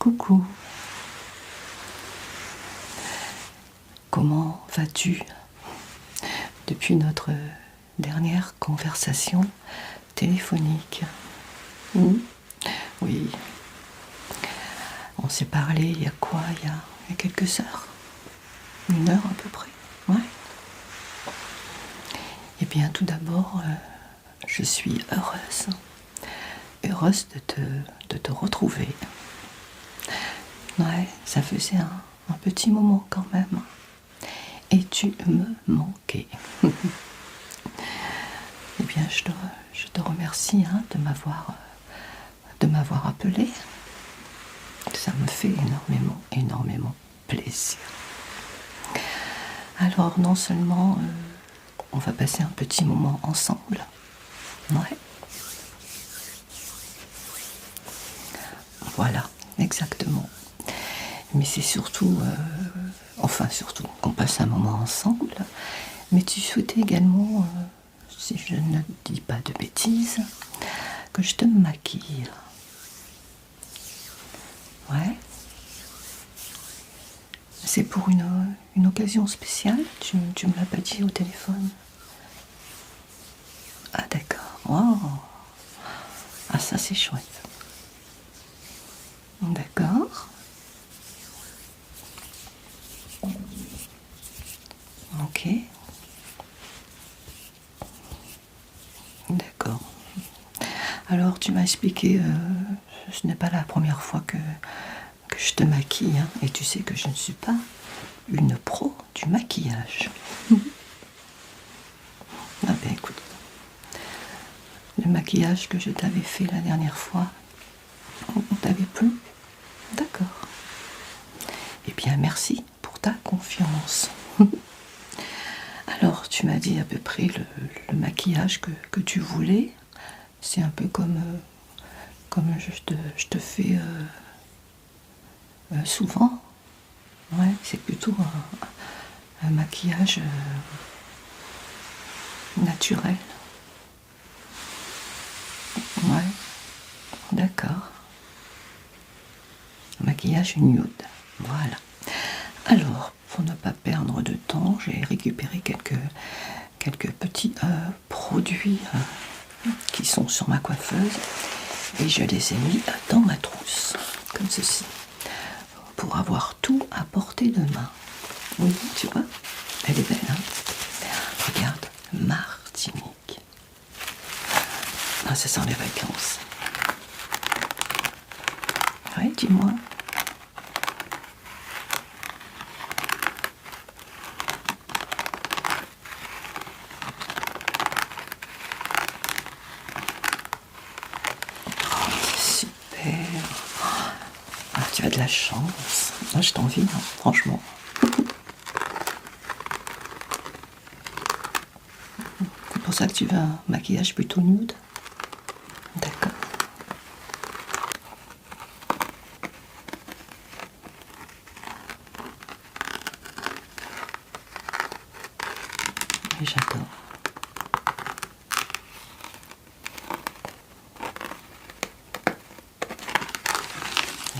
Coucou. Comment vas-tu depuis notre dernière conversation téléphonique? Oui. On s'est parlé il y a quoi? Il y a quelques heures? 1 heure à peu près. Ouais. Eh bien, tout d'abord, je suis heureuse de te retrouver. Ouais, ça faisait un petit moment quand même. Et tu me manquais. Eh bien, je te remercie de m'avoir appelé. Ça me fait énormément plaisir. Alors, non seulement on va passer un petit moment ensemble, ouais. Voilà, exactement. Mais c'est surtout, surtout qu'on passe un moment ensemble. Mais tu souhaitais également, si je ne dis pas de bêtises, que je te maquille. Ouais. C'est pour une occasion spéciale? Tu me l'as pas dit au téléphone? Ah d'accord. Wow. Ah ça c'est chouette. D'accord. Ok. D'accord. Alors tu m'as expliqué, ce n'est pas la première fois que je te maquille, hein, et tu sais que je ne suis pas une pro du maquillage. Ah ben écoute, le maquillage que je t'avais fait la dernière fois, on t'avait plu? D'accord. Eh bien merci pour ta confiance. Alors tu m'as dit à peu près le maquillage que tu voulais. C'est un peu comme je te fais souvent. Ouais, c'est plutôt un maquillage naturel. Ouais, d'accord. Maquillage nude, voilà. Alors, pour ne pas perdre de temps, j'ai récupéré quelques petits produits qui sont sur ma coiffeuse et je les ai mis dans ma trousse, comme ceci, pour avoir tout à portée de main. Oui, tu vois, elle est belle, hein? Regarde, Martinique. Ah, ça sent les vacances. Ouais, dis-moi. Oh, c'est super. Ah, tu as de la chance. Ah, je t'envie, hein, franchement. C'est pour ça que tu veux un maquillage plutôt nude? D'accord. Et j'adore.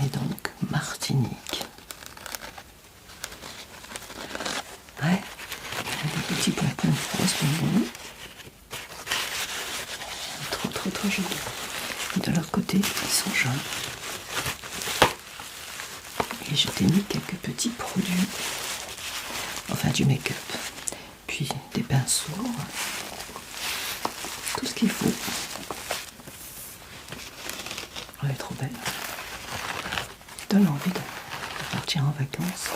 Et donc, Martinique. Ouais, il y a des petits pompons roses bonbons. Trop joli. Et de l'autre côté, ils sont jaunes. Et je t'ai mis quelques petits produits, enfin du make-up, puis des pinceaux, tout ce qu'il faut. Elle est trop belle. Donne envie de partir en vacances.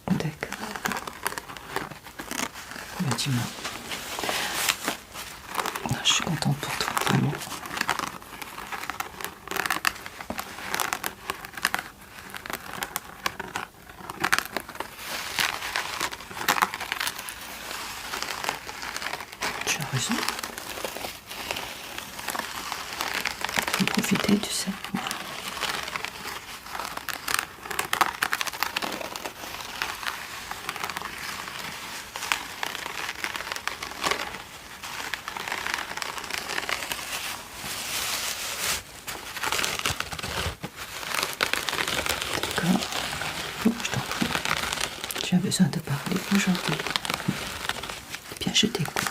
D'accord. Ben, dis-moi. Ah, je suis contente pour toi, vraiment. Tu as raison. Faut profiter, tu sais. D'accord. Oh, je t'en prie. Tu as besoin de parler aujourd'hui. Eh bien, je t'écoute.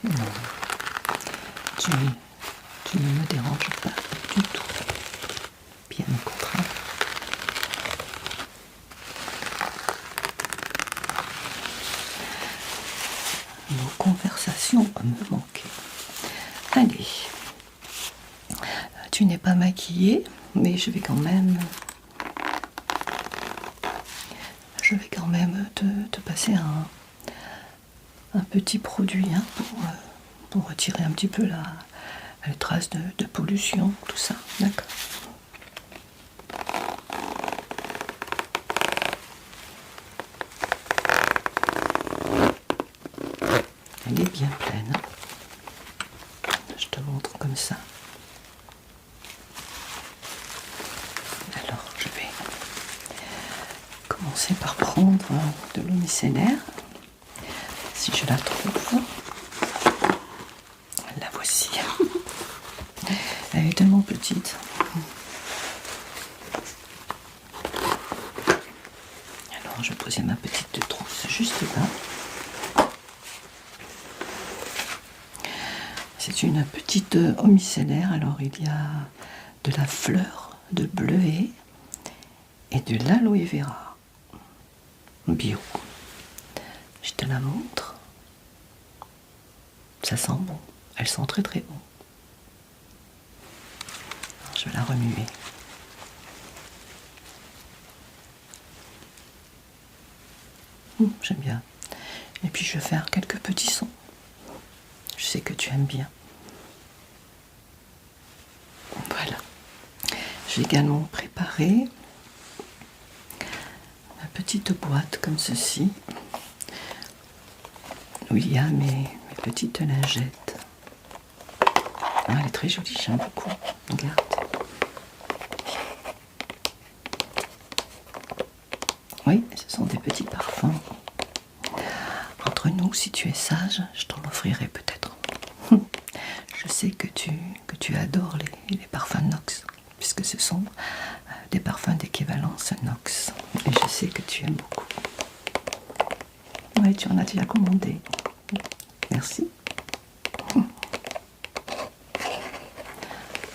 Non, tu, tu ne me déranges pas du tout. Bien au contraire. Nos conversations me manquaient. Allez, tu n'es pas maquillée, mais je vais quand même te passer un petit produit hein, pour retirer un petit peu les traces de pollution, tout ça, d'accord. Elle est bien pleine. Je te montre comme ça. Alors, je vais commencer par prendre de l'eau micellaire. Si je la trouve. La voici. Elle est tellement petite. Alors, je vais poser ma petite trousse juste là. C'est une petite eau micellaire. Alors, il y a de la fleur de bleuet et de l'aloe vera bio. Je te la montre. Ça sent bon. Elle sent très très bon. Alors, je vais la remuer. J'aime bien. Et puis je vais faire quelques petits sons. Je sais que tu aimes bien. Voilà. J'ai également préparé ma petite boîte comme ceci, où il y a mes petites lingettes. Ah, elle est très jolie, j'aime beaucoup. Regarde. Oui, ce sont des petits parfums. Entre nous, si tu es sage, je t'en offrirai peut-être. Je sais que tu adores les parfums Nox, puisque ce sont des parfums d'équivalence Nox. Et je sais que tu aimes beaucoup. Oui, tu en as déjà commandé. Merci.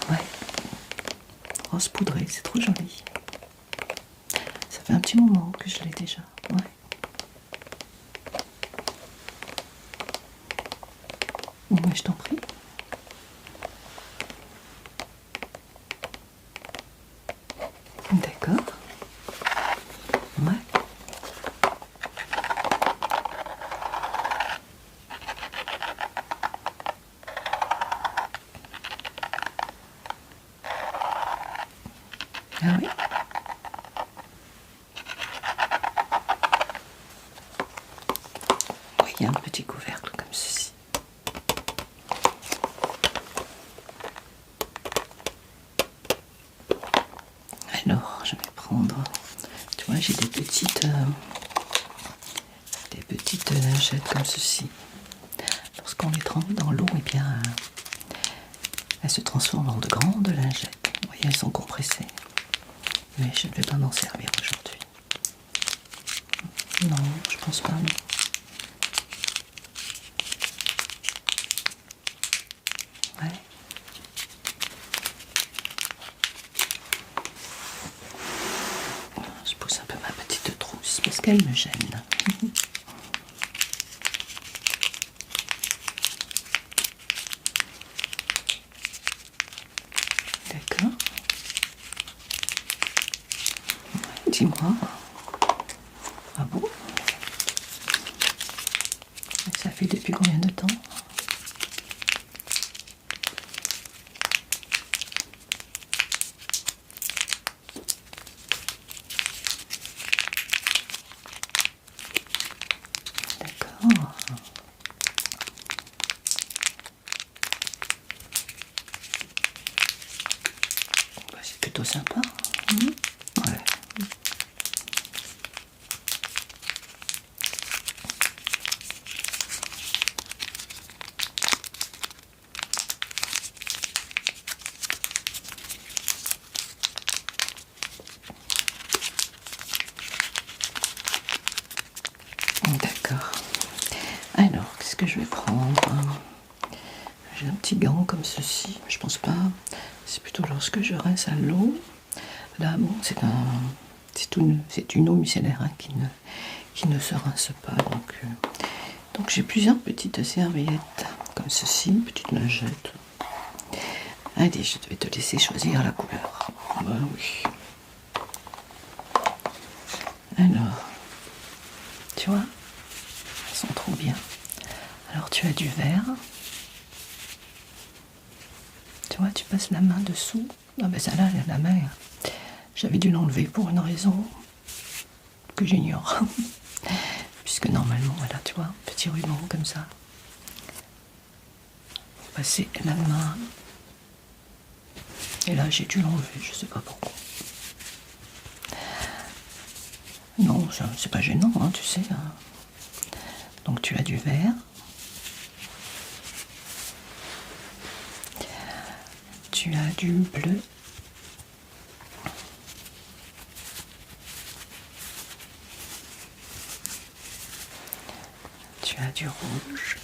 Ouais. Rose poudrée, c'est trop joli. Ça fait un petit moment que je l'ai déjà. Ouais. Oui, je t'en prie. D'accord. Ouais. Ah oui. Oui, il y a un petit couvercle comme ceci. Alors, je vais prendre, tu vois, j'ai des petites lingettes comme ceci. Lorsqu'on les trempe dans l'eau, eh bien, elles se transforment en de grandes lingettes. Vous voyez, elles sont compressées. Mais je ne vais pas m'en servir aujourd'hui. Non, je pense pas, non. Ouais. Je pousse un peu ma petite trousse parce qu'elle me gêne. D'accord. Dis-moi. Ah bon? Ça fait depuis combien de temps? D'accord. Bah, c'est plutôt sympa. Ouais. que je vais prendre? J'ai un petit gant comme ceci, je pense pas. C'est plutôt lorsque je rince à l'eau. Là, bon, c'est une eau micellaire hein, qui ne se rince pas. Donc j'ai plusieurs petites serviettes comme ceci, une petite lingette. Allez, je vais te laisser choisir la couleur. Bah oui. Alors, tu vois, elles sont trop bien. Alors tu as du vert. Tu vois, tu passes la main dessous. Ah ben ça là, la main, j'avais dû l'enlever pour une raison que j'ignore. Puisque normalement, voilà, tu vois, petit ruban comme ça. Passer la main. Et là, j'ai dû l'enlever, je sais pas pourquoi. Non, c'est pas gênant, hein, tu sais. Hein. Donc tu as du vert. Tu as du bleu. Tu as du rouge.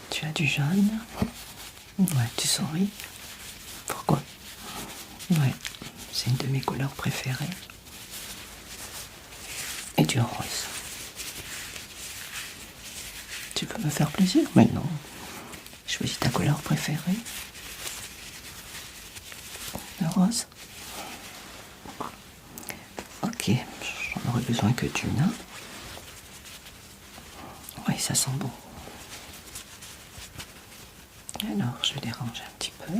Tu as du jaune. Ouais, tu souris. Pourquoi? Ouais, c'est une de mes couleurs préférées. Et du rose. Tu peux me faire plaisir? Mais non. Choisis ta couleur préférée. Le rose. Ok, j'en aurais besoin que d'une. Hein. Oui, ça sent bon. Alors, je vais les ranger un petit peu.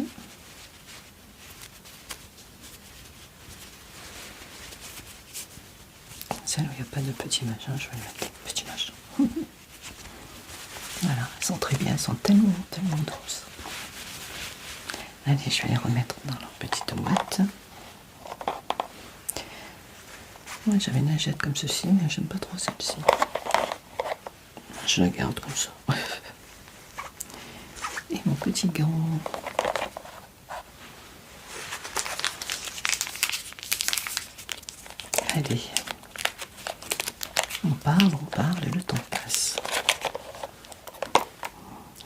Celle où il n'y a pas de petits machins, je vais mettre des petits machins. Voilà, elles sont très bien, elles sont tellement, tellement douces. Allez, je vais les remettre dans leur petite boîte. Moi, j'avais une lingette comme ceci, mais j'aime pas trop celle-ci. Je la garde comme ça. Et mon petit gant. Allez. On parle et le temps passe.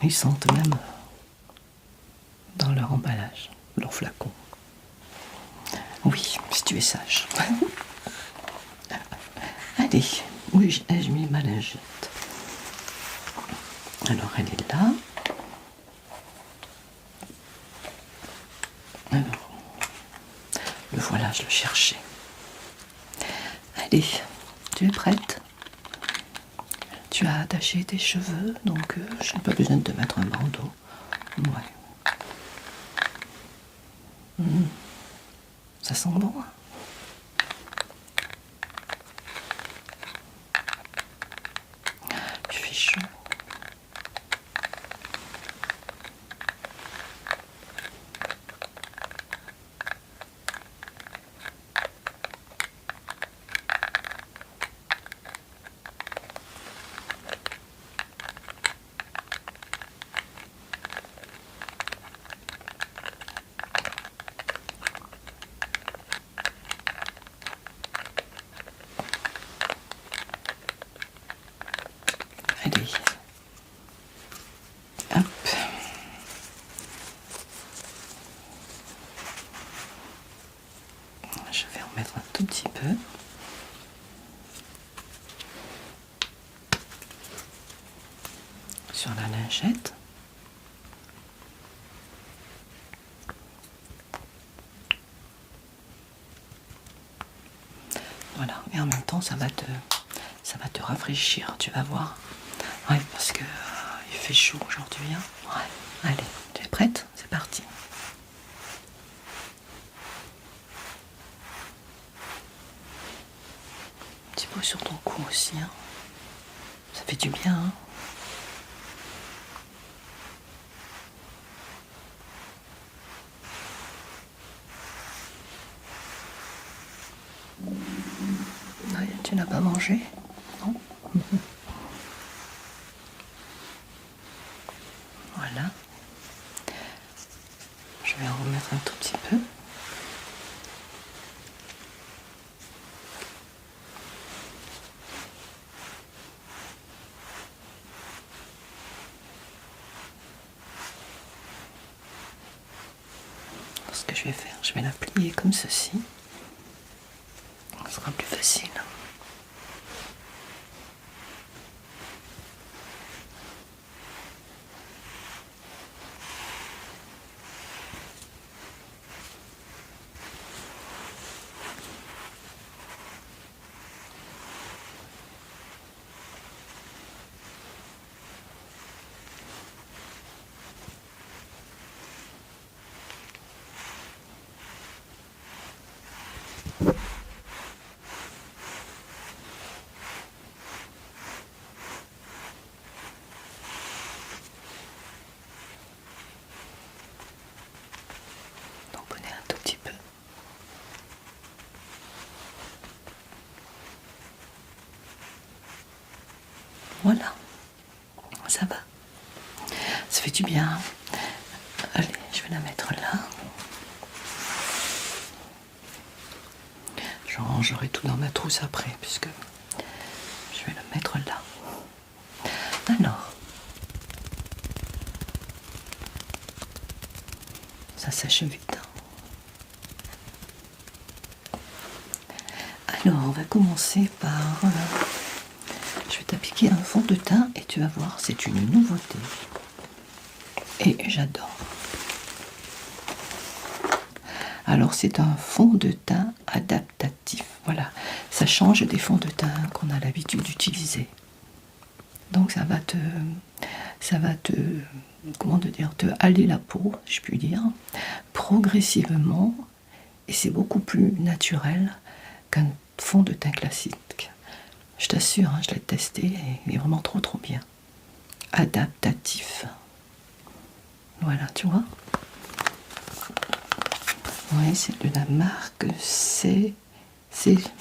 Ils sentent même dans leur emballage, leur flacon. Oui, si tu es sage. Allez, oui, ai-je mis ma lingette? Alors, elle est là. Alors, le voilà, je le cherchais. Allez, tu es prête? Tu as attaché tes cheveux, donc je n'ai pas besoin de te mettre un bandeau. Ouais. Ça sent bon, hein? Il fait chaud. Allez. Hop. Je vais en mettre un tout petit peu. Sur la lingette. Voilà, et en même temps ça va te rafraîchir, tu vas voir. Ouais, parce que il fait chaud aujourd'hui. Hein. Ouais. Allez, tu es prête? C'est parti. Un petit peu sur ton cou aussi. Hein. Ça fait du bien. Hein. Ouais, tu n'as pas mangé? Non. Voilà. Je vais en remettre un tout petit peu. ce que je vais faire, je vais la plier comme ceci. Ce sera plus facile. Tamponner un tout petit peu. Voilà, ça va. Ça fait du bien. Allez, je vais la mettre là. Je rangerai tout dans ma trousse après, puisque je vais le mettre là. Alors, ça sèche vite. Alors, on va commencer par... je vais t'appliquer un fond de teint et tu vas voir, c'est une nouveauté. Et j'adore. Alors, c'est un fond de teint adaptatif. Voilà, ça change des fonds de teint qu'on a l'habitude d'utiliser. Donc, ça va te, comment te dire, te haler la peau, je puis dire, progressivement. Et c'est beaucoup plus naturel qu'un fond de teint classique. Je t'assure, hein, je l'ai testé et il est vraiment trop bien. Adaptatif. Voilà, tu vois. Oui, c'est de la marque c'est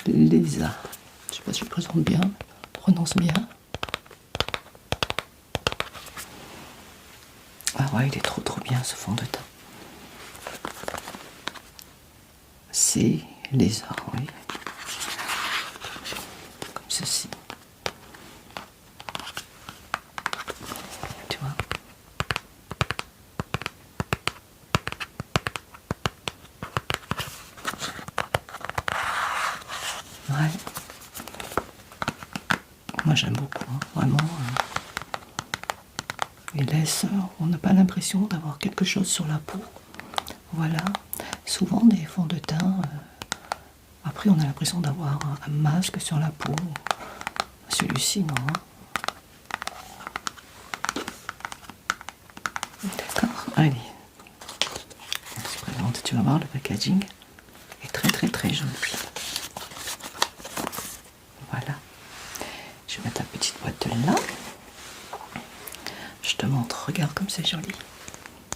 Lesa. Je sais pas si je prononce bien. Ah ouais, il est trop bien ce fond de teint. C'est Lesa, oui. Comme ceci. Tu vois. Ouais. Moi j'aime beaucoup, hein, vraiment. Il laisse, on n'a pas l'impression d'avoir quelque chose sur la peau. Voilà. Souvent des fonds de teint, après on a l'impression d'avoir un masque sur la peau. Celui-ci, non. Hein. D'accord. Allez. On se présente, tu vas voir, le packaging est très joli. Voilà. Je vais mettre ta petite boîte là. Je te montre, regarde comme c'est joli.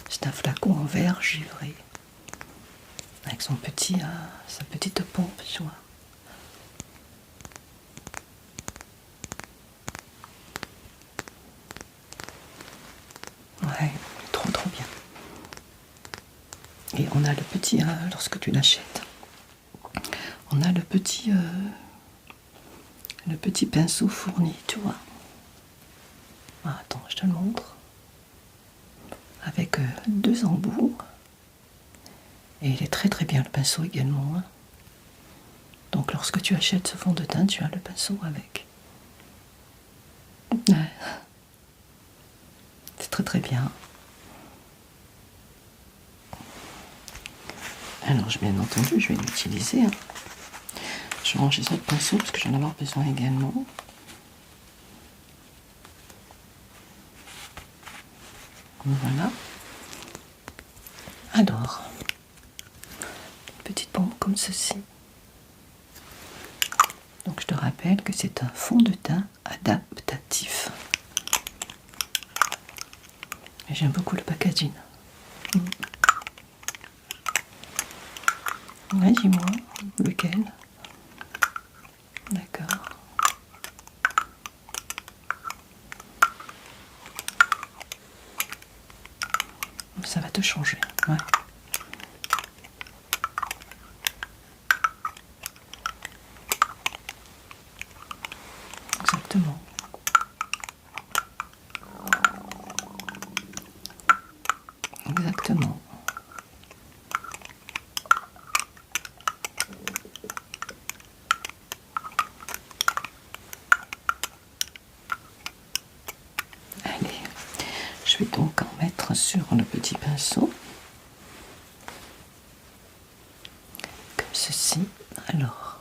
C'est un flacon en verre givré. Avec sa petite pompe, tu vois. Ouais, trop bien. Et on a le petit, lorsque tu l'achètes, on a le petit pinceau fourni, tu vois. Ah, attends, je te le montre. Avec 2 embouts. Et il est très bien le pinceau également. Hein. Donc lorsque tu achètes ce fond de teint, tu as le pinceau avec. Ouais. C'est très bien. Alors bien entendu, je vais l'utiliser. Hein. Je vais ranger ça de pinceau parce que j'en ai avoir besoin également. Voilà. Alors, une petite pompe comme ceci. Donc je te rappelle que c'est un fond de teint adaptatif. Et j'aime beaucoup le packaging. Ouais, dis-moi, lequel? D'accord. Ça va te changer, ouais. Exactement. Exactement. sur le petit pinceau. Comme ceci. Alors,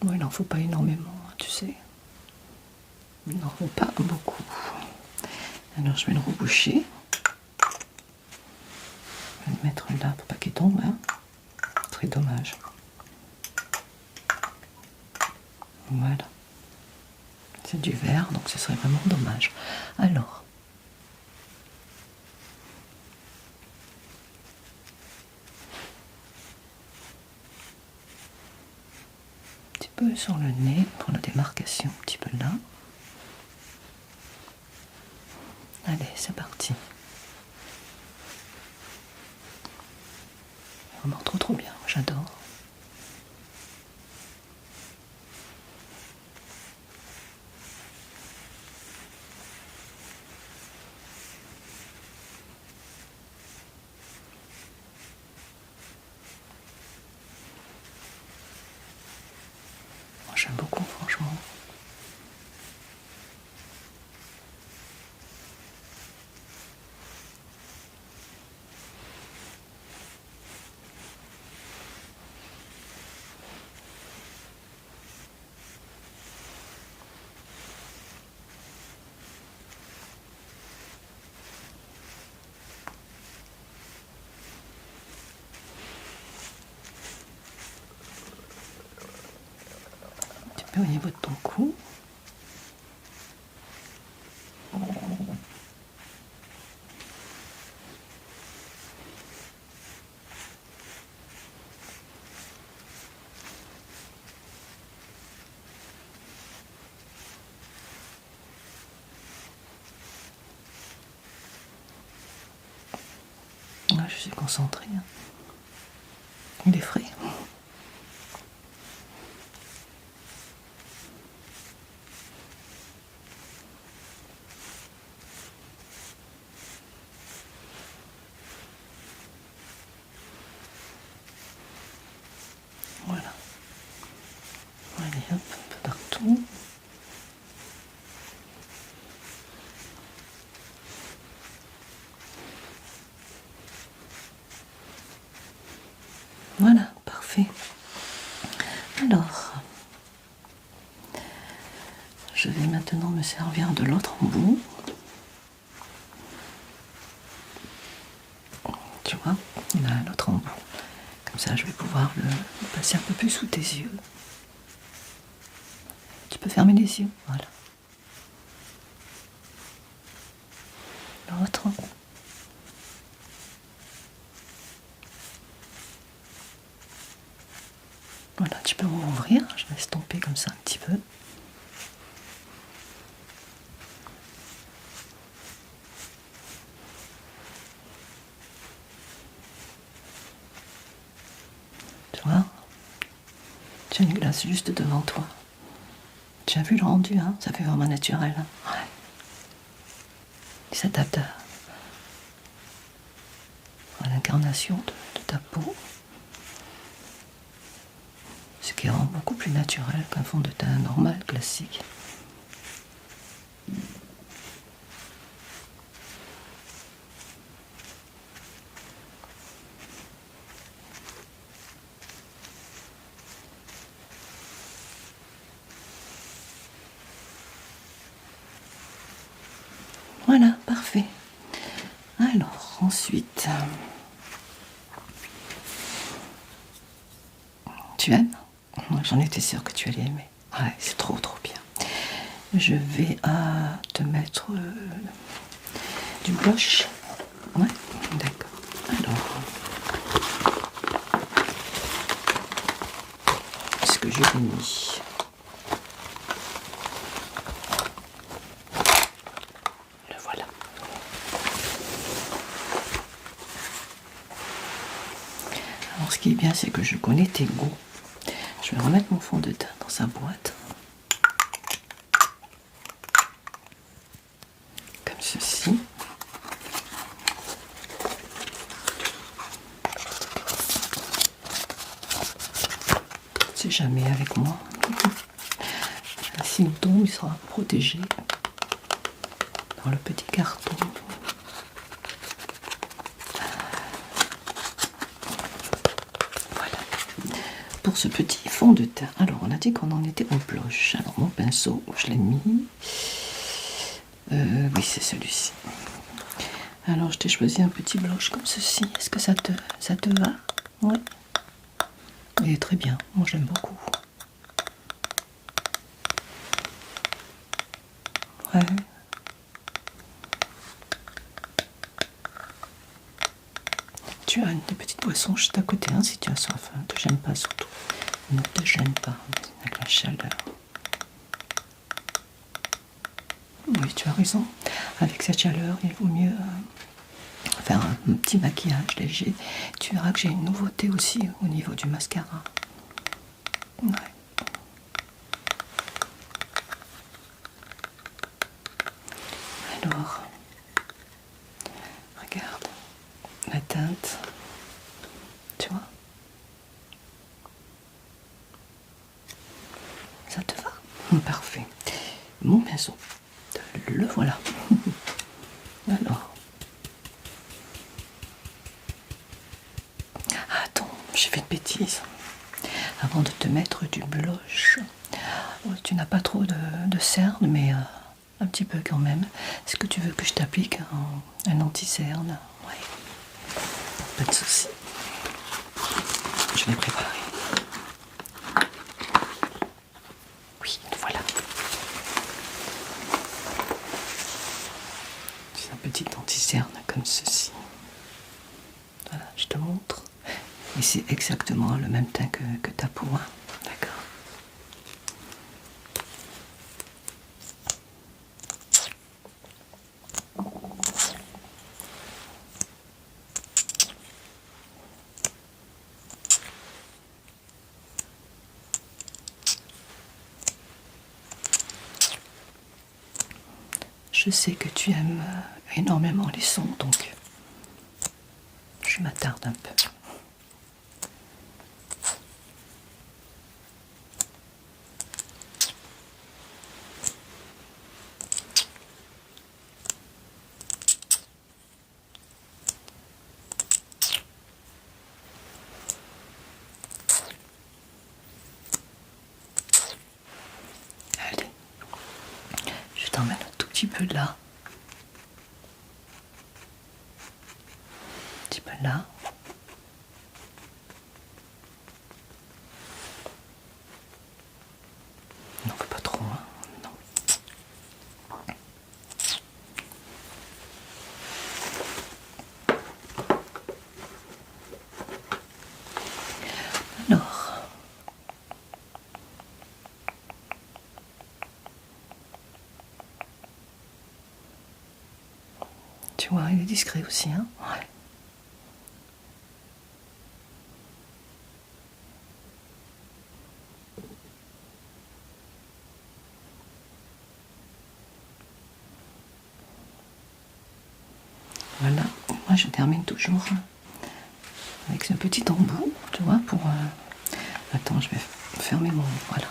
bon, il n'en faut pas énormément, tu sais. Il n'en faut pas beaucoup. Alors je vais le reboucher. Je vais le mettre là pour pas qu'il tombe. Hein. Très dommage. Voilà. C'est du verre, donc ce serait vraiment dommage. Alors, un petit peu sur le nez pour la démarcation, un petit peu là. Allez, c'est parti. Vraiment trop bien, j'adore. Moi, j'aime beaucoup, franchement. Un petit peu au niveau de ton cou. Là, je suis concentrée. Hein. Il est frais. Voilà. Allez, hop, un peu partout. Voilà, parfait. Alors, je vais maintenant me servir de l'autre embout. Tu vois, il a l'autre embout. Comme ça, je vais pouvoir le passer un peu plus sous tes yeux. Tu peux fermer les yeux, voilà. L'autre. Voilà, tu peux ouvrir, je laisse tomber comme ça un petit peu. Tu vois, tu as une glace juste devant toi. Tu as vu le rendu, hein? Ça fait vraiment naturel. Hein? Ouais. Il s'adapte à l'incarnation de ta peau. Ce qui rend beaucoup plus naturel qu'un fond de teint normal, classique. Voilà, parfait. Alors, ensuite, tu aimes? J'en étais sûre que tu allais aimer. Ouais, c'est trop bien. Je vais te mettre du blush. Ouais, d'accord. Alors, est-ce que je l'ai mis? Le voilà. Alors, ce qui est bien, c'est que je connais tes goûts. Je vais remettre mon fond de teint dans sa boîte. Comme ceci. C'est jamais avec moi. S'il tombe, il sera protégé dans le petit carton. pour ce petit fond de teint. Alors, on a dit qu'on en était au blush. Alors, mon pinceau, je l'ai mis. Oui, c'est celui-ci. Alors, je t'ai choisi un petit blush comme ceci. Est-ce que ça te va? Ouais. Il est très bien. Moi, j'aime beaucoup. Ouais. Tu as des petites boissons juste à côté, hein, si tu as soif. Ne te gêne pas surtout. Ne te gêne pas avec la chaleur. Oui, tu as raison. Avec cette chaleur, il vaut mieux faire un petit maquillage léger. Tu verras que j'ai une nouveauté aussi au niveau du mascara. Ouais. Alors, regarde la teinte. Tu vois? Ça te va? Parfait. Mon pinceau, le voilà. Alors. Attends, j'ai fait une bêtise. Avant de te mettre du blush, tu n'as pas trop de cerne, mais un petit peu quand même. Est-ce que tu veux que je t'applique un anti-cerne? Oui. Pas de souci. Je l'ai préparé. Oui, voilà. C'est un petit anti-cerne comme ceci. Voilà, je te montre. Et c'est exactement le même teint que ta peau, hein. D'accord. Je sais que tu aimes énormément les sons, donc je m'attarde un peu. Allez, je t'emmène un tout petit peu là. Un petit peu là. Non, pas trop, hein. Non. Alors, tu vois, il est discret aussi, hein. Ouais. Voilà, moi je termine toujours avec ce petit embout, tu vois, pour... Attends, je vais fermer mon... Voilà.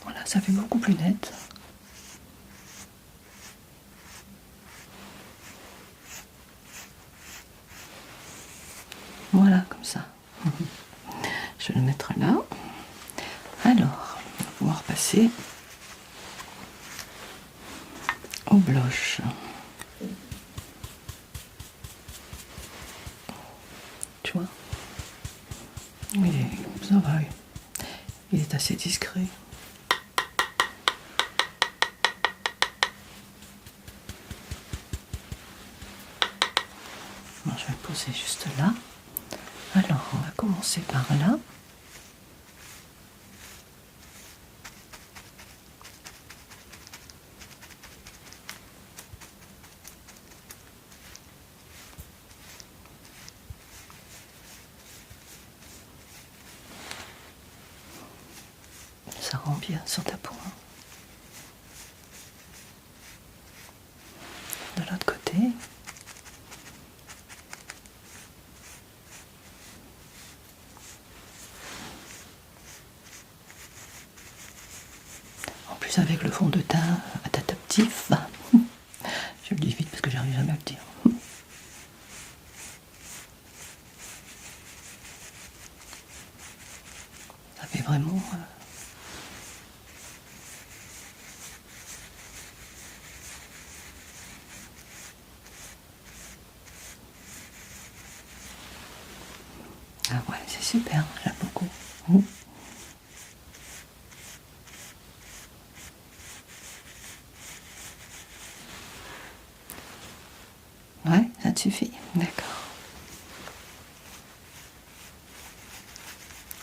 Voilà, ça fait beaucoup plus net. Voilà, comme ça. Je vais le mettre là. Alors, on va pouvoir passer au blush. Tu vois? Oui, ça va. Il est assez discret. Bon, je vais le poser juste là. Alors, on va commencer par là. Ça rend bien sur ta peau. De l'autre côté. En plus avec le fond de teint adaptatif, je le dis vite parce super, j'aime beaucoup. Mmh. Ouais, ça te suffit? D'accord.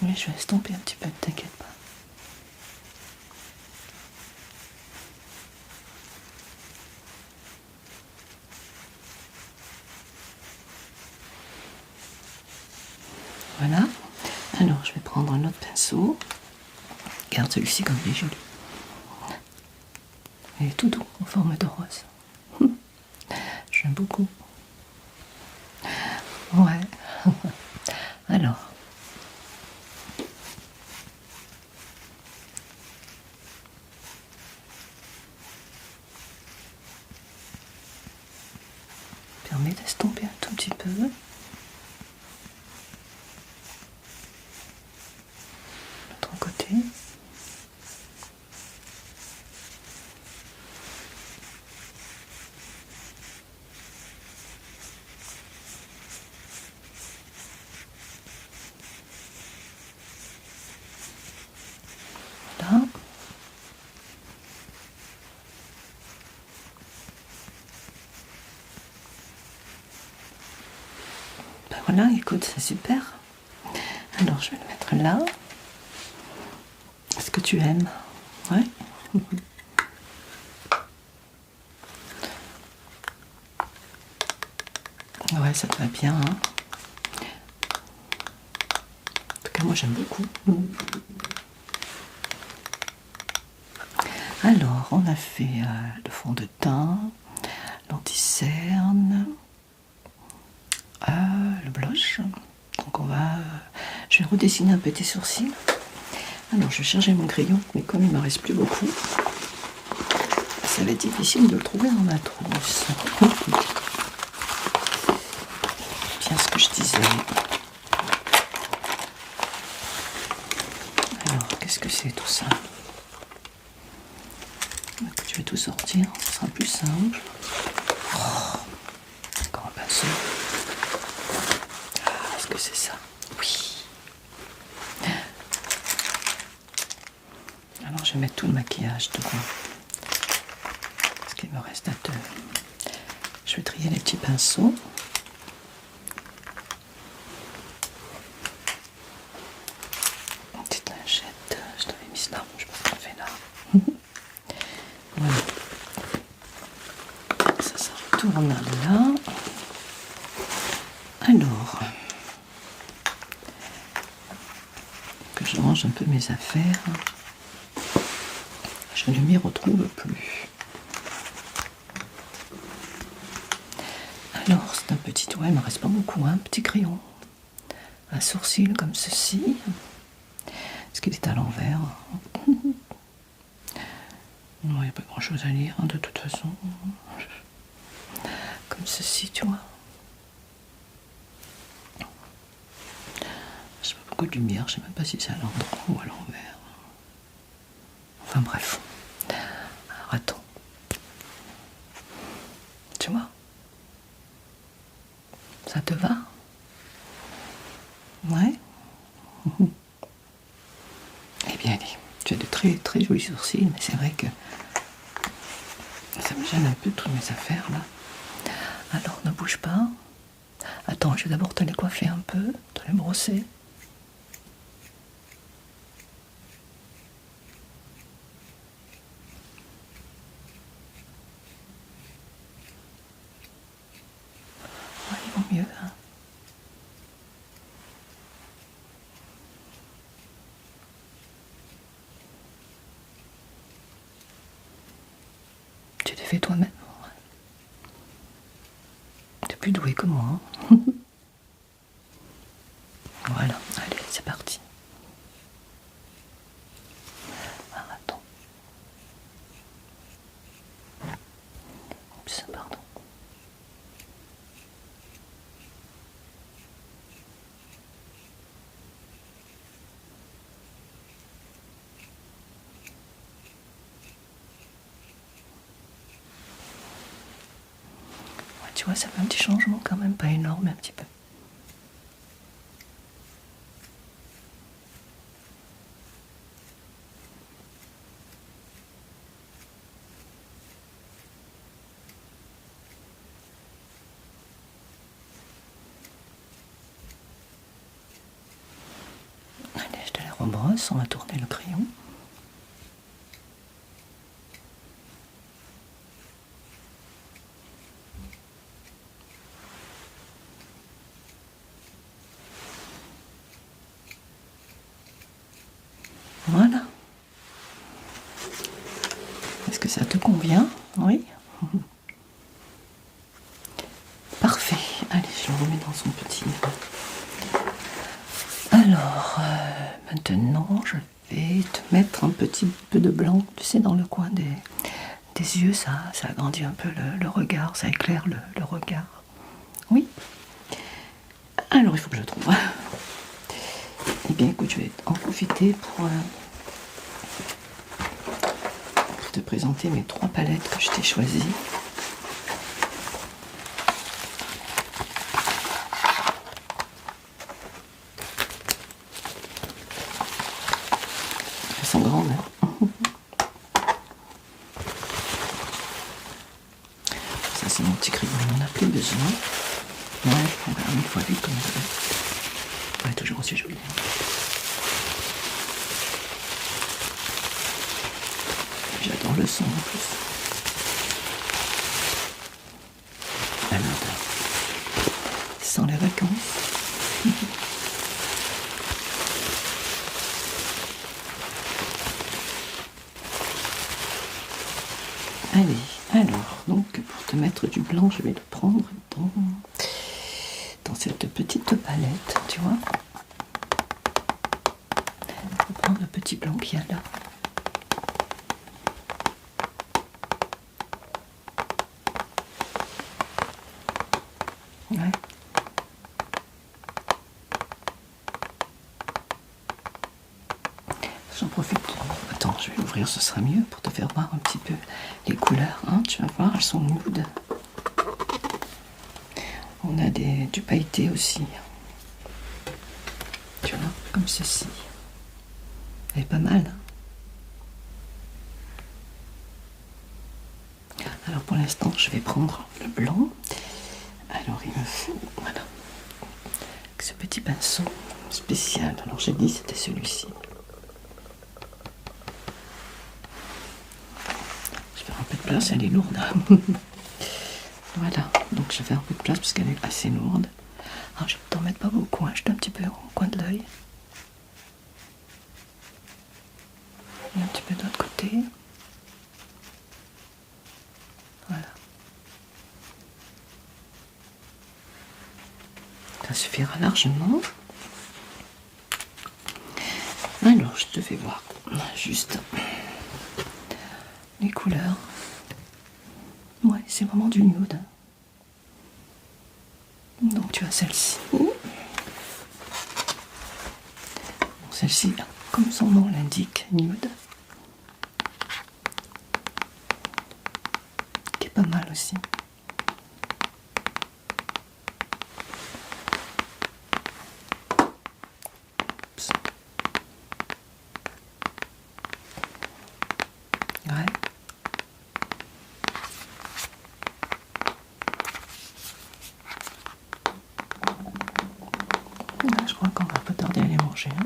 Oui, je vais estomper un petit peu, ne t'inquiète pas. Voilà. Alors, je vais prendre un autre pinceau. Regarde celui-ci comme il est joli. Il est tout doux, en forme de rose. J'aime beaucoup. Ouais. Alors. Permet d'estomper un tout petit peu. L'autre côté. Là. Ben voilà, écoute, c'est super. Alors, je vais le mettre là. Est-ce que tu aimes? Ouais. Ouais, ça te va bien. Hein, en tout cas, moi, j'aime beaucoup. Alors, on a fait le fond de teint, l'anti-cerne, le blush. Donc, je vais redessiner un peu tes sourcils. Alors, je vais charger mon crayon, mais comme il ne me reste plus beaucoup, ça va être difficile de le trouver dans ma trousse. Bien ce que je disais. Alors, qu'est-ce que c'est tout ça? Je vais tout sortir, ce sera plus simple. Oh, encore un pinceau. Ah, est-ce que c'est ça? Oui. Alors, je vais mettre tout le maquillage devant. Ce qu'il me reste à te... Je vais trier les petits pinceaux. Une petite lingette. Je t'avais mis là. Je pense qu'on fait là. Voilà. Ça retourne là. Alors, que je range un peu mes affaires. Je ne m'y retrouve plus. Alors, c'est un petit... Ouais, il me reste pas beaucoup, hein, un petit crayon. Un sourcil comme ceci. Est-ce qu'il est à l'envers? Non, il n'y a pas grand chose à lire, hein, de toute façon. Comme ceci, tu vois. J'ai pas beaucoup de lumière, je sais même pas si c'est à l'endroit ou à l'envers. Enfin bref. Alors attends. Tu vois? Ça te va? Ouais. Eh bien, allez. Tu as de très très jolis sourcils, mais c'est vrai que ça me gêne un peu toutes mes affaires là. Alors ne bouge pas. Attends, je vais d'abord te les coiffer un peu, te les brosser. Ouais, ils vont mieux, hein. Tu les fais toi-même. T'es plus doué que moi. Hein. Voilà, allez, c'est parti. Ah, attends. Oups, pardon. Ouais, tu vois, ça fait un petit changement quand même, pas énorme, mais un petit peu. brosse, on va tourner le crayon. Voilà. Est-ce que ça te convient? Oui. Parfait. Allez, je le remets dans son petit... Alors, maintenant, je vais te mettre un petit peu de blanc, tu sais, dans le coin des yeux, ça agrandit un peu le regard, ça éclaire le regard. Oui. Alors, il faut que je trouve. Eh bien, écoute, je vais en profiter pour te présenter mes 3 palettes que je t'ai choisies. Elles sont grandes, hein. Ça, c'est mon petit crayon, on n'en a plus besoin. Ouais, on verra une fois vite comme ça. Ouais, toujours aussi joli. J'adore le son en plus. Alors, sans les vacances. Allez, alors, donc pour te mettre du blanc, je vais le prendre dans cette petite palette, tu vois. Je vais prendre le petit blanc qu'il y a là. Ouais. J'en profite. Attends, je vais ouvrir, ce sera mieux pour te faire voir un petit peu les couleurs. Hein. Tu vas voir, elles sont nudes. On a du pailleté aussi. Tu vois, comme ceci. Elle est pas mal. Hein. Alors pour l'instant, je vais prendre le blanc. Alors il me faut, voilà, ce petit pinceau spécial. Alors j'ai dit c'était celui-ci. Je vais faire un peu de place, elle est lourde. Voilà, donc je vais faire un peu de place parce qu'elle est assez lourde. Alors je vais t'en mettre pas beaucoup, hein. Juste un petit peu au coin de l'œil. Et un petit peu de l'autre côté. Voilà. Ça suffira largement. Alors, je te fais voir juste les couleurs. Ouais, c'est vraiment du nude. Donc tu as celle-ci. Celle-ci, comme son nom l'indique, nude. Qui est pas mal aussi. Ouais. Là, je crois qu'on va pas tarder à les manger. Hein.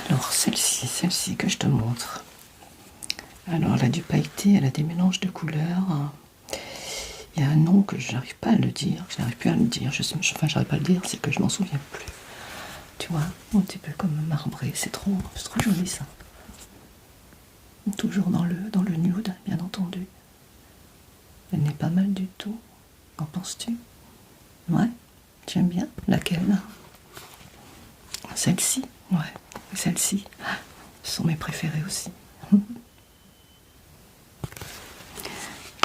Alors, celle-ci que je te montre. Alors, elle a du pailleté, elle a des mélanges de couleurs. Il y a un nom que je n'arrive pas à le dire, je n'arrive plus à le dire. Enfin, j'arrive pas à le dire, c'est que je m'en souviens plus. Tu vois, un petit peu comme marbré, c'est trop joli ça. Toujours dans le nude, bien entendu. Elle n'est pas mal du tout. Qu'en penses-tu? Ouais, j'aime bien. Laquelle? Celle-ci? Ouais, celle-ci. Ce sont mes préférées aussi.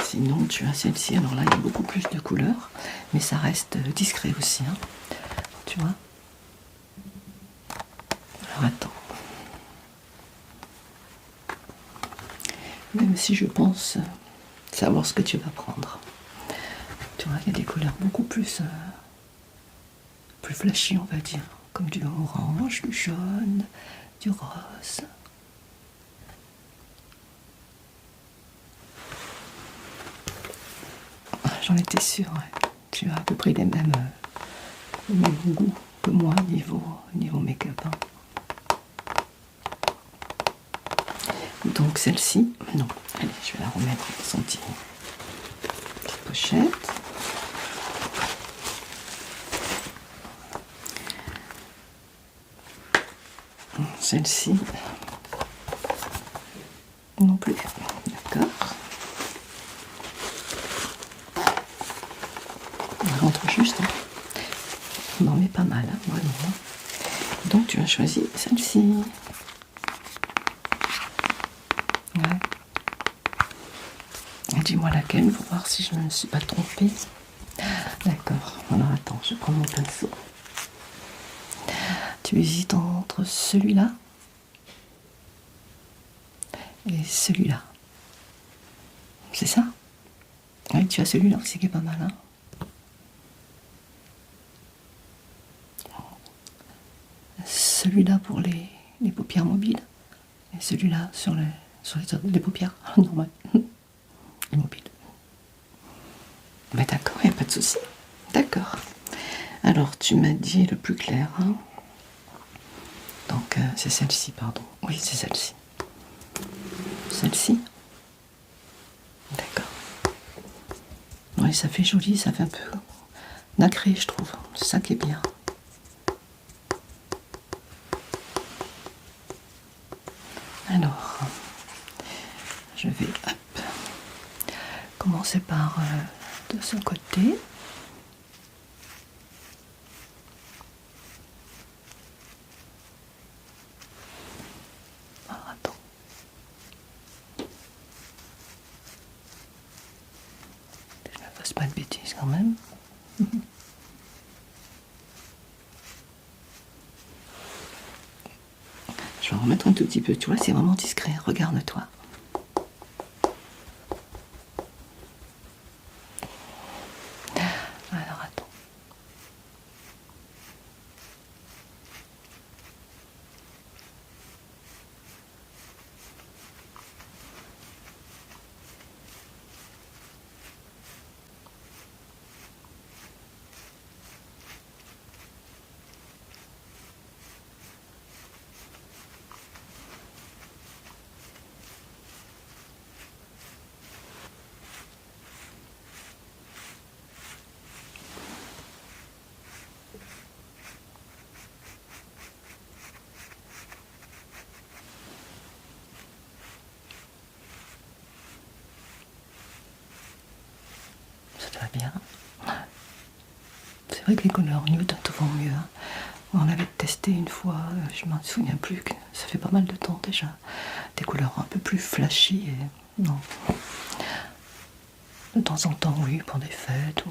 Sinon, tu as celle-ci. Alors là, il y a beaucoup plus de couleurs, mais ça reste discret aussi. Hein. Tu vois? Alors attends. Même si je pense savoir ce que tu vas prendre. Tu vois, il y a des couleurs beaucoup plus flashy, on va dire. Comme du orange, du jaune, du rose. J'en étais sûre, ouais. Tu as à peu près les le même goût que moi niveau make-up. Hein. Donc celle-ci, non, allez, je vais la remettre dans son petite pochette. Celle-ci, non plus, d'accord. Elle rentre juste, hein. On en met pas mal, hein, vraiment. Donc tu as choisi celle-ci. Ouais. Dis-moi laquelle pour voir si je ne me suis pas trompée. D'accord. Alors attends, je prends mon pinceau. Tu hésites entre celui-là et celui-là. C'est ça? Oui, tu as celui-là aussi qui est pas mal. Hein, celui-là pour les paupières mobiles et celui-là sur les paupières normales. Les mobiles. Mais d'accord, il n'y a pas de souci. D'accord. Alors, tu m'as dit le plus clair. Hein, donc, c'est celle-ci, pardon. Oui, c'est celle-ci. Celle-ci. D'accord. Oui, ça fait joli, ça fait un peu nacré, je trouve. C'est ça qui est bien. Alors, je vais commencer par de ce côté. Ah, attends. Que je ne fasse pas de bêtises quand même. Je vais en remettre un tout petit peu. Tu vois, c'est vraiment discret. Regarde-toi. Alors, attends. Ça te va bien. C'est vrai que les couleurs nude te vont mieux. Hein. On avait testé une fois, je m'en souviens plus, que ça fait pas mal de temps déjà. Des couleurs un peu plus flashy. Et non. De temps en temps, oui, pour des fêtes. Ou...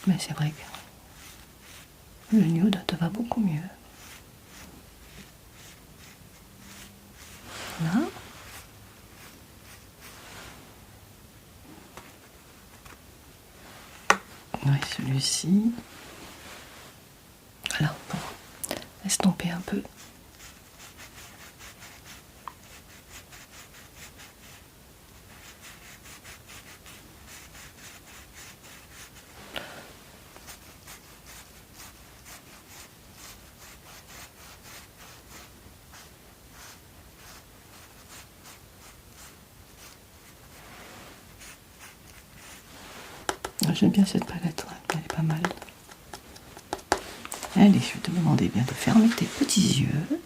Mais c'est vrai que le nude te va beaucoup mieux. Là. Oui, celui-ci. Alors, pour estomper un peu. J'aime bien cette palette, ouais. Elle est pas mal. Allez, je vais te demander bien de fermer tes petits yeux.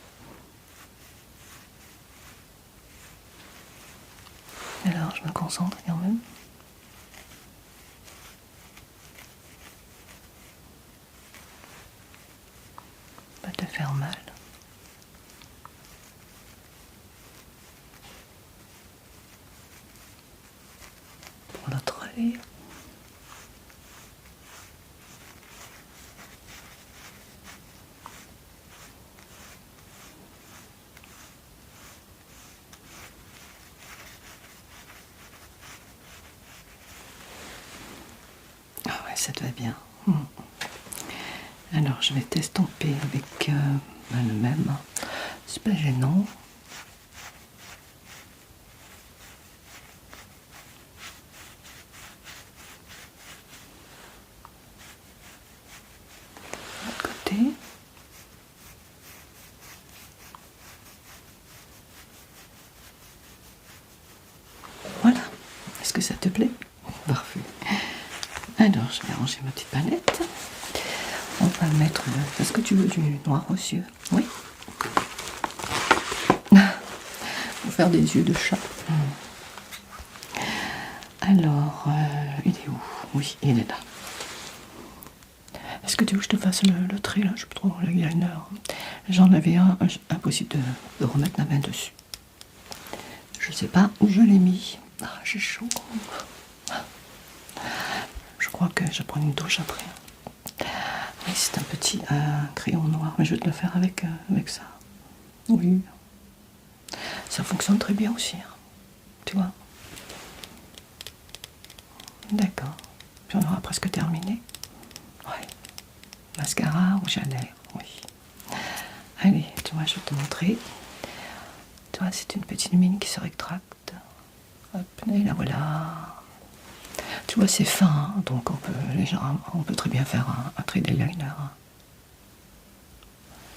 Alors, je me concentre quand même. Pas te faire mal. Pour l'autre œil. Ah ouais, ça te va bien. Alors, je vais t'estomper avec le même. C'est pas gênant. ça te plaît? Parfait. Alors, je vais ranger ma petite palette. On va mettre... Est-ce que tu veux du noir aux yeux? Oui. Pour faire des yeux de chat. Alors, il est où? Oui, il est là. Est-ce que tu veux que je te fasse le trait là? Je trouve le liner. J'en avais un, impossible de remettre ma main dessus. Je sais pas où je l'ai mis. Ah, j'ai chaud. Je crois que je prends une douche après. Oui, c'est un petit crayon noir, mais je vais te le faire avec ça. Oui. Ça fonctionne très bien aussi. Hein. Tu vois? D'accord. Puis on aura presque terminé. Ouais. Mascara, rouge à lèvres, oui. Allez, tu vois, je vais te montrer. Tu vois, c'est une petite mine qui se rétracte. Hop, et là voilà. Tu vois, c'est fin, hein, donc on peut très bien faire un trait d'eyeliner. Hein.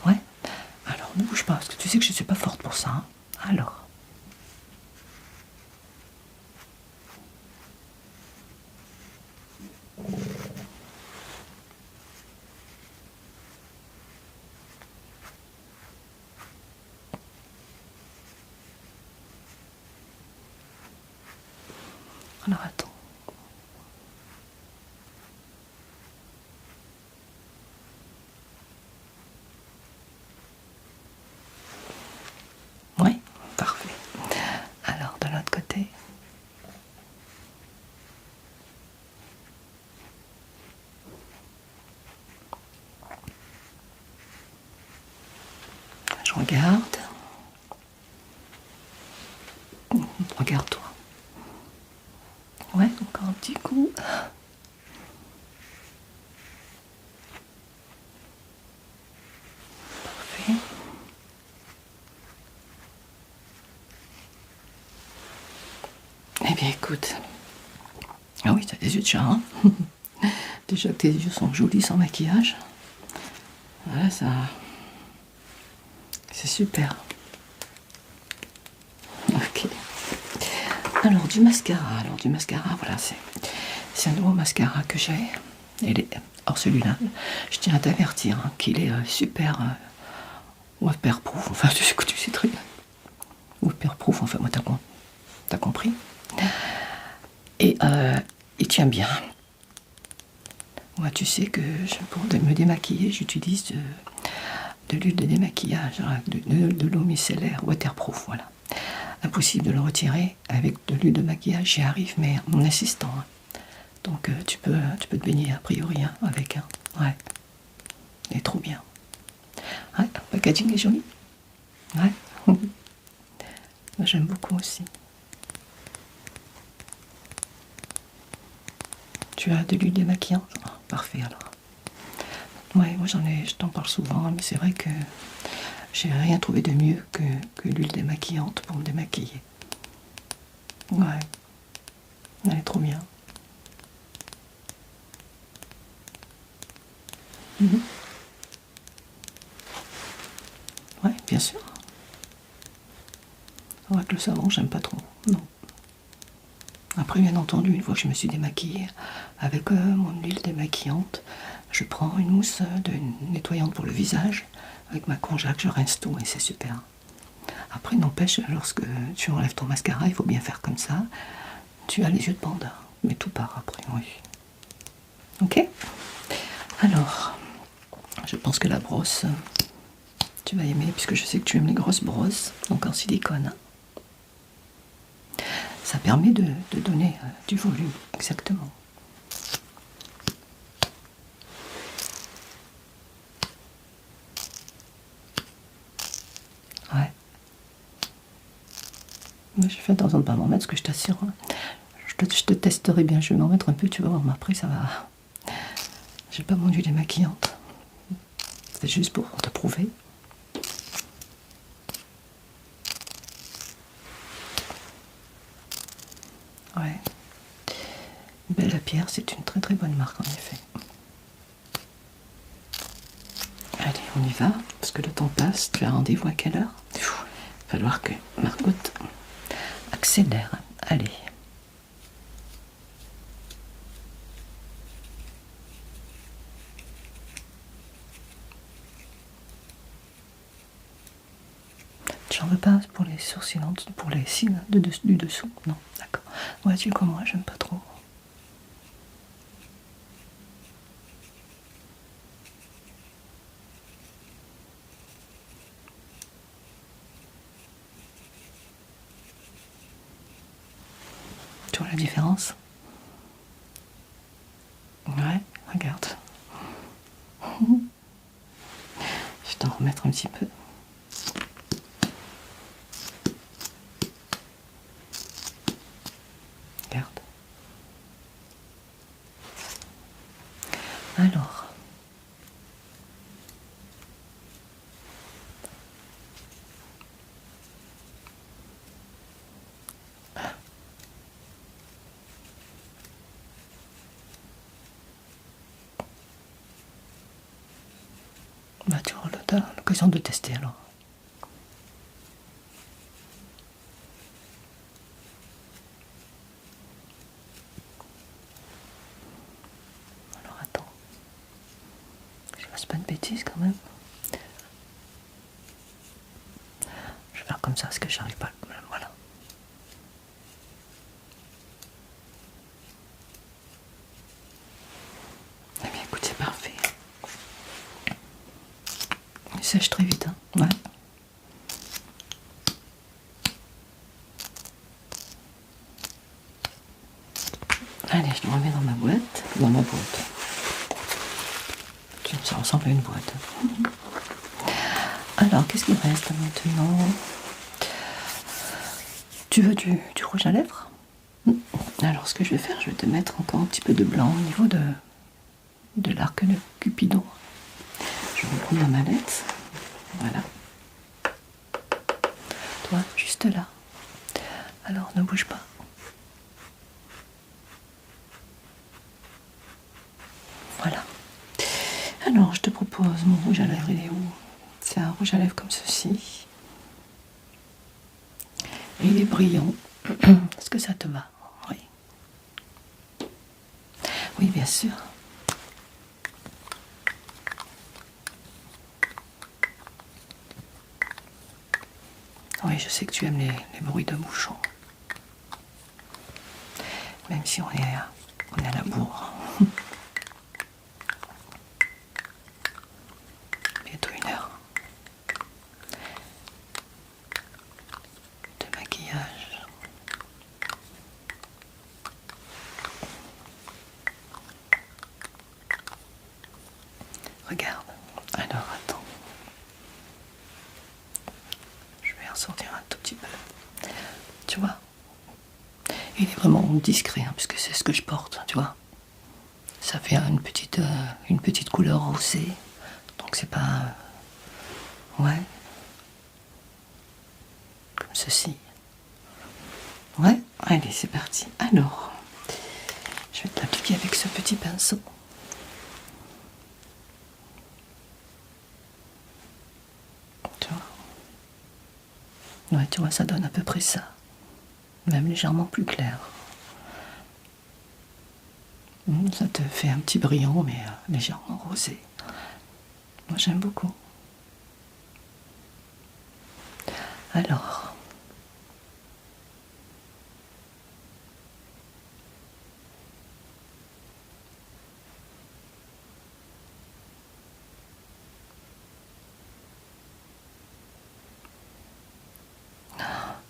Ouais. Alors, ne bouge pas, parce que tu sais que je ne suis pas forte pour ça. Hein. Alors. Alors, attends. Oui, parfait. Alors, de l'autre côté. Je regarde. Regarde-toi. Ouais, encore un petit coup. Parfait. Eh bien, écoute. Ah oui, t'as des yeux de chat, hein. Déjà que tes yeux sont jolis sans maquillage. Voilà, ça... C'est super. Ok. Alors, du mascara. Voilà, c'est un nouveau mascara que j'ai. Or, celui-là, je tiens à t'avertir hein, qu'il est super waterproof. Enfin, tu sais très bien. Waterproof, enfin, moi, t'as compris. Et il tient bien. Moi, tu sais que pour me démaquiller, j'utilise de l'huile de démaquillage, de l'eau micellaire, waterproof, voilà. Impossible de le retirer avec de l'huile de maquillage, j'y arrive, mais en insistant. Hein. Donc tu peux te baigner a priori hein, avec. Hein. Ouais. Il est trop bien. Ouais, le packaging est joli. Ouais. Moi j'aime beaucoup aussi. Tu as de l'huile démaquillante? Oh, parfait alors. Ouais, moi je t'en parle souvent, mais c'est vrai que j'ai rien trouvé de mieux que l'huile démaquillante pour me démaquiller. Ouais. Elle est trop bien. Mmh. Ouais, bien sûr. C'est vrai que le savon, j'aime pas trop. Non. Après, bien entendu, une fois que je me suis démaquillée avec mon huile démaquillante, je prends une mousse nettoyante pour le visage. Avec ma conjac, je rince tout et c'est super. Après, n'empêche, lorsque tu enlèves ton mascara, il faut bien faire comme ça. Tu as les yeux de panda, mais tout part après, oui. Ok? Alors, je pense que la brosse, tu vas aimer, puisque je sais que tu aimes les grosses brosses, donc en silicone. Hein. Ça permet de donner du volume, exactement. Ouais. Moi, je fais attention de ne pas m'en mettre, parce que je t'assure, hein, je te testerai bien, je vais m'en mettre un peu, tu vas voir, mais après ça va. J'ai pas mon huile démaquillante. C'est juste pour te prouver. Ouais. Belle Pierre, c'est une très très bonne marque en effet. Allez, on y va, parce que le temps passe. Tu as rendez-vous à quelle heure? Il va falloir que Margot accélère. Allez. J'en veux pas pour les sourcils, pour les cils du dessous. Non, d'accord. Ouais, tu es comme moi, j'aime pas trop. Tu vois la différence? Ouais, regarde. Je vais t'en remettre un petit peu. Regarde. Alors. Bah tu auras l'occasion de tester alors. Alors attends. Je fasse pas de bêtises quand même. Je vais faire comme ça parce que j'arrive pas. Voilà. Eh bien écoute, c'est parfait. Il sèche très vite, hein. Ouais. Allez, je le remets dans ma boîte. Dans ma boîte. Ça ressemble à une boîte. Alors, qu'est-ce qu'il reste maintenant? Tu veux du rouge à lèvres? Alors, ce que je vais faire, je vais te mettre encore un petit peu de blanc au niveau de l'arc de Cupidon. Je vais prendre ma mallette. Voilà. Toi, juste là. Alors, ne bouge pas. Voilà. Alors, je te propose mon rouge à lèvres, il est où? C'est un rouge à lèvres comme ceci. Et il est brillant. Est-ce que ça te va? Oui. Oui, bien sûr. Oui, je sais que tu aimes les bruits de bouchons. Même si on est à la bourre. Bientôt 1 heure de maquillage. Regarde. Alors, attends. Je vais en sortir un tout petit peu. Tu vois? Il est vraiment discret, hein, puisque c'est ce que je porte, tu vois. Ça fait une petite couleur rosée. Donc c'est pas... ouais. Comme ceci. Ouais. Allez, c'est parti. Alors, je vais te l'appliquer avec ce petit pinceau. Tu vois? Ouais, tu vois, ça donne à peu près ça. Même légèrement plus clair. Ça te fait un petit brillant, mais légèrement rosé. Moi, j'aime beaucoup. Alors,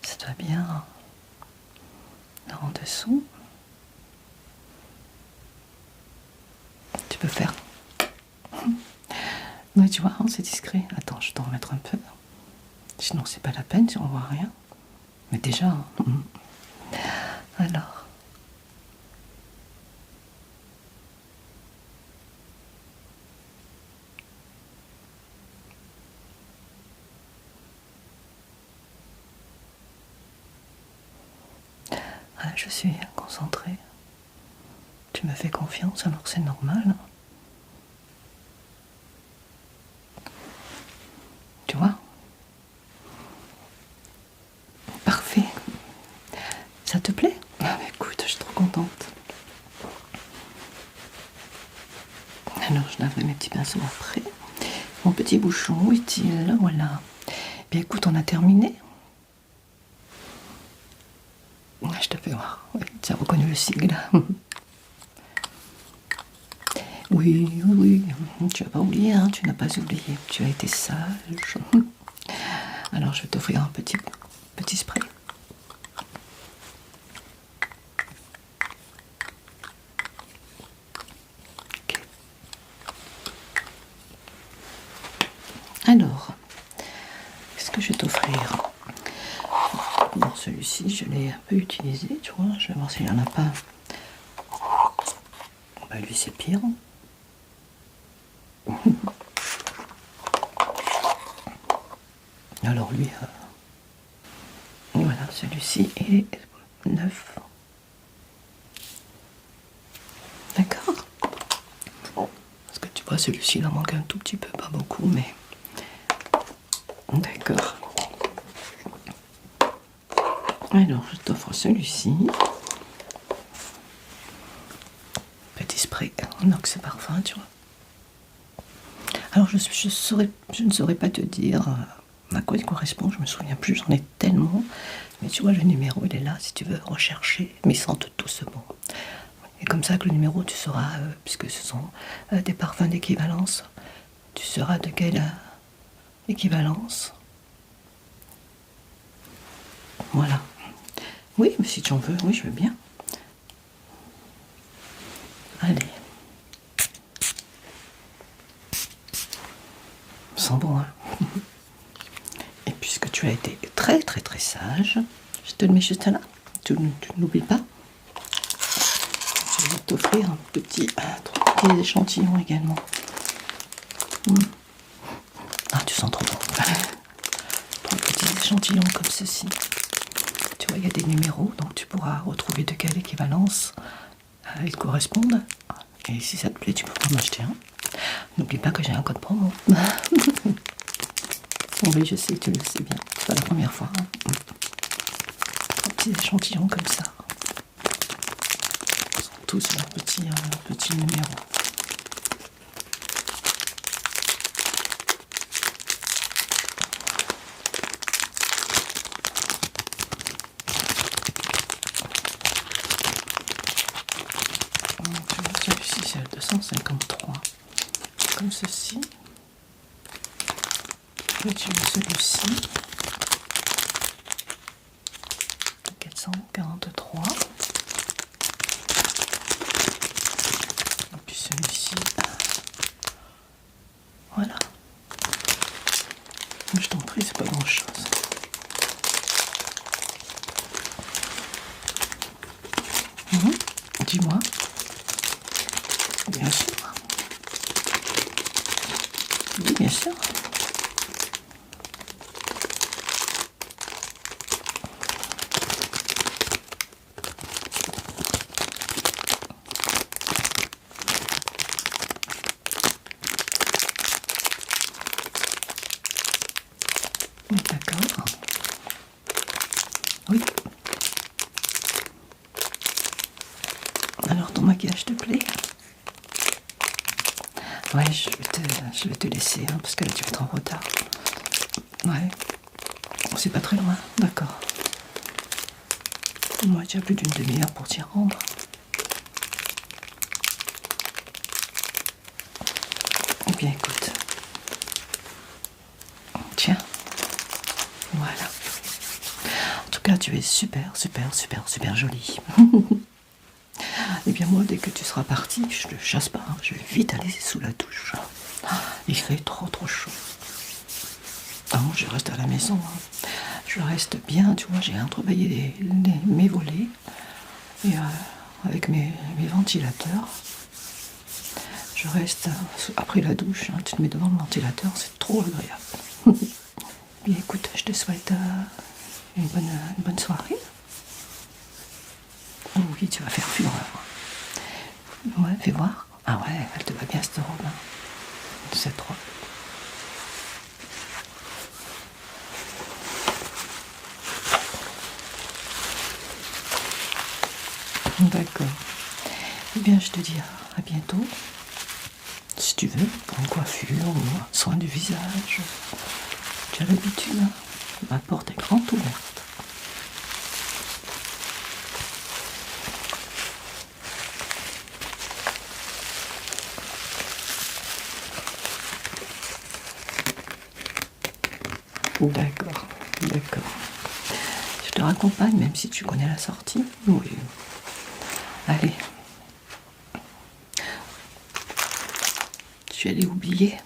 ça doit bien là en dessous. Tu peux faire. Oui, tu vois, hein, c'est discret. Attends, je vais t'en remettre un peu. Sinon, c'est pas la peine si on voit rien. Mais déjà, hein. Alors. Ah, je suis concentrée. Tu me fais confiance alors que c'est normal. Tu vois? Parfait. Ça te plaît? Ah, écoute, je suis trop contente. Alors, je laverai mes petits pinceaux après. Mon petit bouchon, où est-il? Voilà. Bien écoute, on a terminé. Je te fais voir. Oui, tu as reconnu le sigle. Oui, oui, oui. Tu n'as pas oublié, hein, tu n'as pas oublié. Tu as été sage. Alors, je vais t'offrir un petit spray. Ok. Alors, qu'est-ce que je vais t'offrir? Bon, celui-ci, je l'ai un peu utilisé, tu vois. Je vais voir s'il n'y en a pas. Bah, lui, c'est pire. Alors, lui, voilà, celui-ci est neuf. D'accord. Parce que tu vois, celui-ci, il en manque un tout petit peu, pas beaucoup, mais... D'accord. Alors, je t'offre celui-ci. Petit spray inox parfum, tu vois. Alors, je ne saurais pas te dire à quoi il correspond, je me souviens plus, j'en ai tellement. Mais tu vois, le numéro, il est là, si tu veux rechercher, mais ils sentent tous bon. Et comme ça, que le numéro, tu sauras, puisque ce sont des parfums d'équivalence, tu sauras de quelle équivalence. Voilà. Oui, mais si tu en veux, oui, je veux bien. Allez. Sent bon, hein. Et puisque tu as été très très très sage, je te le mets juste là. Tu n'oublies pas. Je vais t'offrir un petit 3 petits échantillons également. Ah, tu sens trop bon. 3 petits échantillons comme ceci. Tu vois, il y a des numéros, donc tu pourras retrouver de quelle équivalence ils correspondent. Et si ça te plaît, tu peux en acheter un. N'oublie pas que j'ai un code promo. Oui, je sais, tu le sais bien. C'est pas la première fois. Hein. 3 petits échantillons comme ça. Ils ont tous leurs petits numéros. Celui-ci, c'est le 253. Comme ceci. Et tu veux celui-ci. 443. Et puis celui-ci. Voilà. Je t'en prie, c'est pas grand chose. Dis-moi. Bien sûr. Oui, bien sûr. D'accord. Oui. Alors, ton maquillage te plaît? Ouais, je vais te laisser, hein, parce que là, tu vas être en retard. Ouais. C'est pas très loin, d'accord. Moi, tu as plus d'une demi-heure pour t'y rendre. Eh bien, écoute. Tiens. Voilà. En tout cas, tu es super, super, super, super jolie. Eh bien, moi, dès que tu seras parti, je ne chasse pas. Hein. Je vais vite aller sous la douche. Il fait trop, trop chaud. Ah, moi, je reste à la maison. Hein. Je reste bien, tu vois, j'ai entrebâillé mes volets. Et avec mes ventilateurs. Je reste après la douche. Hein, tu te mets devant le ventilateur, c'est trop agréable. Bien, écoute, je te souhaite une bonne soirée. Oh oui, tu vas faire fureur. Ouais, fais voir. Ah ouais, elle te va bien cette robe. Hein. Cette robe. D'accord. Eh bien, je te dis à bientôt. Si tu veux, pour une coiffure ou un soin du visage, Tu as l'habitude, hein, ma porte est grande ouverte. D'accord, d'accord. Je te raccompagne même si tu connais la sortie. Oui. Allez. Je vais les oublier.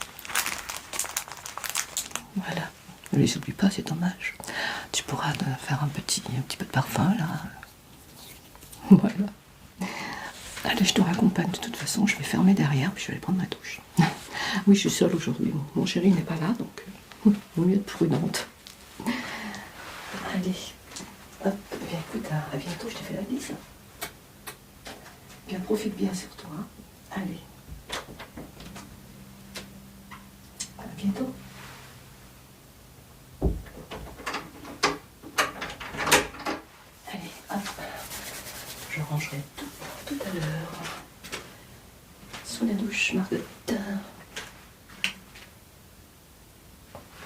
Voilà. Ne les oublie pas, c'est dommage. Tu pourras te faire un petit peu de parfum là. Voilà. Allez, je te raccompagne de toute façon. Je vais fermer derrière puis je vais aller prendre ma douche. Oui, je suis seule aujourd'hui. Mon chéri n'est pas là, donc vaut mieux être prudente. Allez. Hop, bien écoute, à bientôt, je t'ai fait la bise. Bien, profite bien sur toi. Allez. À bientôt. Allez, hop. Je rangerai tout à l'heure. Sous la douche, Margotte.